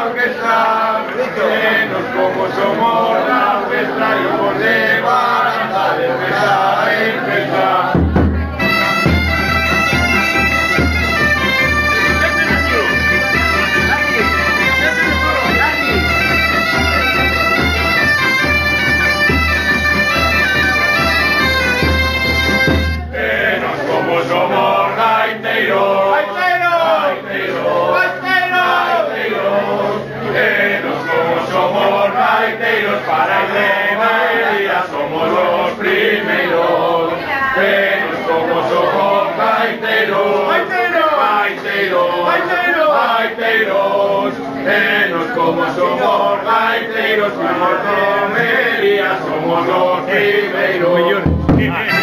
orquesta, menos como somos la orquesta y por debajo de empezar. Para Ilevaria somos los primeros, pero como somos gaiteros, menos como somos gaiteros, y por romería somos los primeros.